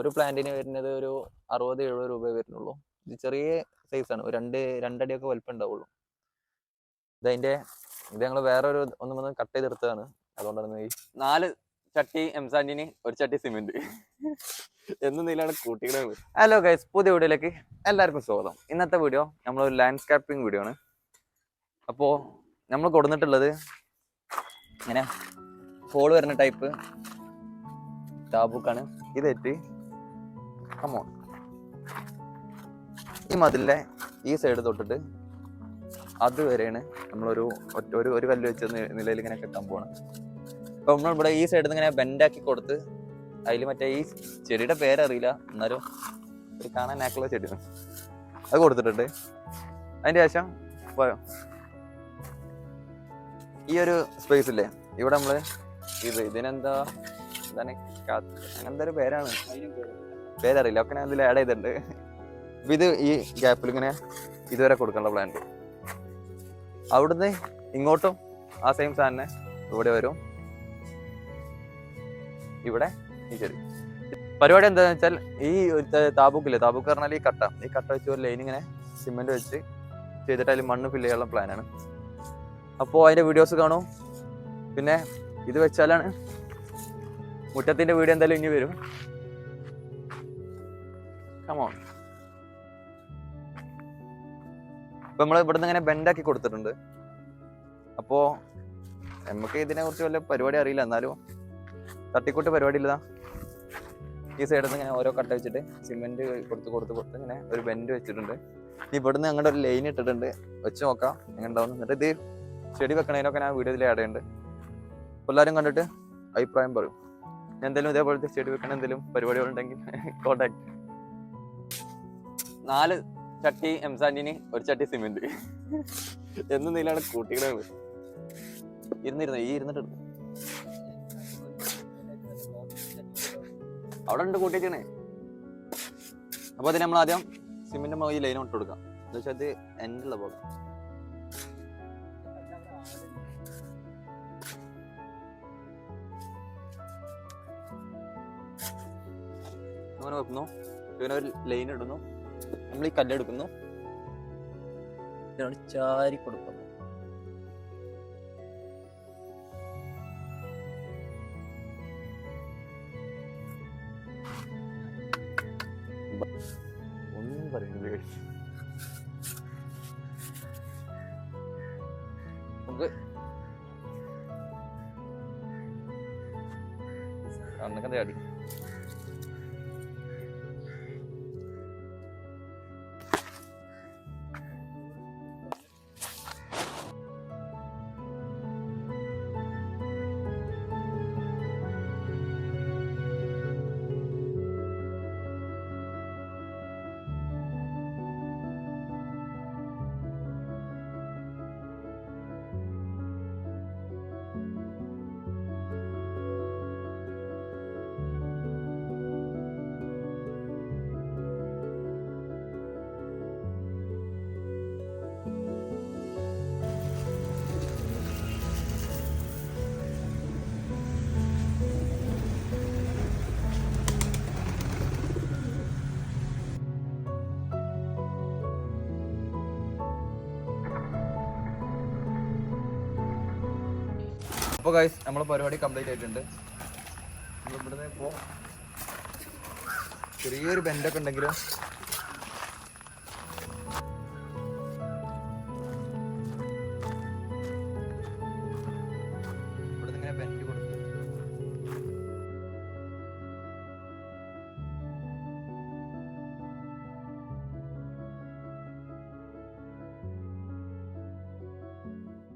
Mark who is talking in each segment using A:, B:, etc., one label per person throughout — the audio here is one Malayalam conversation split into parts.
A: ഒരു പ്ലാന്റിന് വരുന്നത് ഒരു 60-70 രൂപ വരുന്നുള്ളൂ. ഇത് ചെറിയ സൈസാണ്, ഒരു രണ്ടടിയൊക്കെ വലിപ്പം ഉണ്ടാവുള്ളൂ. ഇത് ഞങ്ങൾ വേറൊരു ഒന്ന് കട്ട് ചെയ്തെടുത്തതാണ്. അതുകൊണ്ടാണ് ഈ 4 ചട്ടി എംസാൻഡിന് ഒരു ചട്ടി സിമെന്റ് എന്ന നിലയാണ് കൂട്ടികളാണ്. ഹലോ ഗൈസ്, പുതിയ വീഡിയോയിലേക്ക് എല്ലാവർക്കും സ്വാഗതം. ഇന്നത്തെ വീഡിയോ നമ്മളൊരു ലാൻഡ്സ്കേപ്പിംഗ് വീഡിയോ ആണ്. അപ്പോൾ നമ്മൾ കൊടുത്തിട്ടുള്ളത് ഇങ്ങനെ ഹോൾ വരുന്ന ടൈപ്പ് ടാബുക്കാണ്. ഇതേറ്റ് കമോൺ, ഈ മതിലിന്റെ ഈ സൈഡ് തൊട്ടിട്ട് അതുവരെയാണ് നമ്മളൊരു ഒരു കല്ല് വെച്ച നിലയിൽ ഇങ്ങനെ കെട്ടാൻ പോവാണ്. അപ്പൊ നമ്മൾ ഇവിടെ ഈ സൈഡിൽ നിന്ന് ഇങ്ങനെ ബെൻഡാക്കി കൊടുത്ത് അതിൽ മറ്റേ ഈ ചെടിയുടെ പേരറിയില്ല, എന്നാലും ഒരു കാണാൻ നാക്കുള്ള ചെടിയാണ്, അത് കൊടുത്തിട്ടുണ്ട്. അതിന്റെ ശേഷം ഈ ഒരു സ്പേസ് ഇല്ലേ ഇവിടെ നമ്മള് ഇതിനെന്താ എന്താണ് അങ്ങനത്തെ ഒരു പേരറിയില്ല, ഒക്കെ ഞാൻ ഇതിൽ ആഡ് ചെയ്തിട്ടുണ്ട്. അപ്പൊ ഇത് ഈ ഗ്യാപ്പിൽ ഇങ്ങനെ ഇതുവരെ കൊടുക്കാനുള്ള പ്ലാൻ. അവിടുന്ന് ഇങ്ങോട്ടും ആ സെയിം സാധനം ഇവിടെ വരും. ഇവിടെ ഈ ചെടി പരിപാടി എന്താണെന്ന് വെച്ചാൽ ഈ താബൂക്കില്ലേ, താബൂക്ക് പറഞ്ഞാൽ ഈ കട്ട വെച്ച് ഒരു ലൈൻ ഇങ്ങനെ സിമെന്റ് വെച്ച് ചെയ്തിട്ട് അതിൽ മണ്ണ് ഫില്ല് ചെയ്യാനുള്ള പ്ലാനാണ്. അപ്പോൾ അതിന്റെ വീഡിയോസ് കാണും. പിന്നെ ഇത് വെച്ചാലാണ് മുറ്റത്തിന്റെ വീഡിയോ എന്തായാലും ഇനി വരും. കമോൺ. ഇപ്പൊ നമ്മൾ ഇവിടുന്ന് ഇങ്ങനെ ബെൻഡാക്കി കൊടുത്തിട്ടുണ്ട്. അപ്പോ നമുക്ക് ഇതിനെ കുറിച്ച് വല്ല പരിപാടി അറിയില്ല, എന്നാലും തട്ടിക്കൂട്ട് പരിപാടി ഇല്ലതാ. ഈ സൈഡിൽ നിന്ന് ഇങ്ങനെ ഓരോ കട്ട വെച്ചിട്ട് സിമെന്റ് കൊടുത്ത് ഇങ്ങനെ ഒരു ബെൻഡ് വെച്ചിട്ടുണ്ട്. ഇവിടുന്ന് അങ്ങോട്ട് ഒരു ലൈൻ ഇട്ടിട്ടുണ്ട്, വെച്ച് നോക്കാം എങ്ങനെ ഉണ്ടാവും. എന്നിട്ട് ഇത് ചെടി വെക്കണതിനൊക്കെ ഞാൻ വീഡിയോയിൽ ആഡ് ചെയ്യുന്നുണ്ട്. എല്ലാവരും കണ്ടിട്ട് അഭിപ്രായം പറയും. എന്തെങ്കിലും ഇതേപോലത്തെ ചെടി വെക്കണ എന്തെങ്കിലും പരിപാടികളുണ്ടെങ്കിൽ കോണ്ടാക്ട്. 4 ചട്ടി എംസാൻഡിന് ഒരു ചട്ടി സിമെന്റ് എന്ന നിലയാണ് കൂട്ടികളാണ്. ഇരുന്നിട്ട് അവിടെ ഉണ്ട് കൂട്ടിച്ചേ. അപ്പൊ അതിന് നമ്മൾ ആദ്യം സിമെന്റ് ഈ ലൈൻ ഇട്ട് കൊടുക്കാം. എന്താ വെച്ചാൽ അത് എൻഡുള്ള പോലെ അങ്ങനെ വെക്കുന്നു. പിന്നെ ഒരു ലൈൻ ഇടുന്നു, നമ്മൾ ഈ കല്ലെടുക്കുന്നു, ഇതിനോട് ചാരി കൊടുക്കുന്നു. ഒന്നും പറയുന്നില്ല. നമുക്ക് അന്നൊക്കെ ചാടി അപ്പോൾ ഗൈസ്, നമ്മളെ പരിപാടി കംപ്ലീറ്റ് ആയിട്ടുണ്ട്. നമ്മളിവിടുന്ന് ഇപ്പോൾ ചെറിയൊരു ബെൻഡൊക്കെ ഉണ്ടെങ്കിലും ഇവിടുന്ന് ഇങ്ങനെ ബെൻഡ് കൊടുത്തു.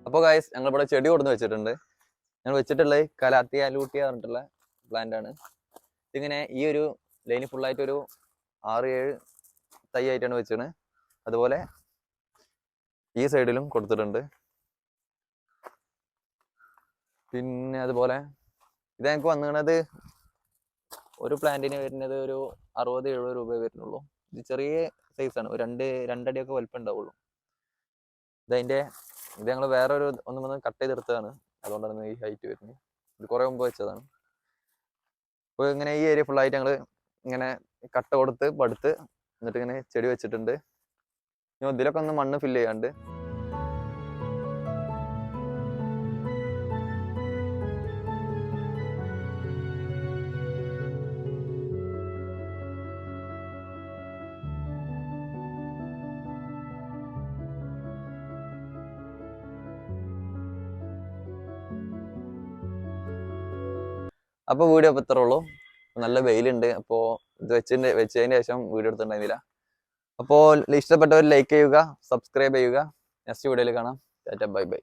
A: അപ്പോൾ ഗൈസ്, ഞങ്ങളിവിടെ ചെടി കൊടുന്ന് വെച്ചിട്ടുണ്ട്. ഞങ്ങൾ വെച്ചിട്ടുള്ളത് കലാത്തിയ ലൂട്ടിയ പറഞ്ഞിട്ടുള്ള പ്ലാന്റ് ആണ്. ഇതിങ്ങനെ ഈ ഒരു ലൈന് ഫുള്ളായിട്ടൊരു 6-7 തൈ ആയിട്ടാണ് വെച്ചത്. അതുപോലെ ഈ സൈഡിലും കൊടുത്തിട്ടുണ്ട്. പിന്നെ അതുപോലെ ഇത് ഞങ്ങൾക്ക് വന്നിരുന്നത് ഒരു പ്ലാന്റിന് വരുന്നത് ഒരു 60-70 രൂപ വരുന്നുള്ളൂ. ഇത് ചെറിയ സൈസാണ്, ഒരു രണ്ടടിയൊക്കെ വലിപ്പം ഉണ്ടാവുള്ളൂ. ഇത് ഞങ്ങൾ വേറൊരു ഒന്ന് കട്ട് ചെയ്തെടുത്തതാണ്. അതുകൊണ്ടാണ് ഈ ഹൈറ്റ് വരുന്നത്. ഇത് കുറെ മുമ്പ് വെച്ചതാണ്. അപ്പോൾ ഇങ്ങനെ ഈ ഏരിയ ഫുള്ളായിട്ട് ഞങ്ങൾ ഇങ്ങനെ കട്ട കൊടുത്ത് പടുത്ത് എന്നിട്ട് ഇങ്ങനെ ചെടി വെച്ചിട്ടുണ്ട്. ഇനി ഇതിലൊക്കെ ഒന്ന് മണ്ണ് ഫില്ല് ചെയ്യാണ്ട്. അപ്പോൾ വീഡിയോ അപ്പോൾ ഇത്രേ ഉള്ളൂ. നല്ല വെയിലുണ്ട്. അപ്പോൾ ഇത് വെച്ചതിന് ശേഷം വീഡിയോ എടുത്തിട്ടുണ്ടായിരുന്നില്ല. അപ്പോൾ ഇഷ്ടപ്പെട്ടവർ ലൈക്ക് ചെയ്യുക, സബ്സ്ക്രൈബ് ചെയ്യുക. നെക്സ്റ്റ് വീഡിയോയിൽ കാണാം. Tata bye bye.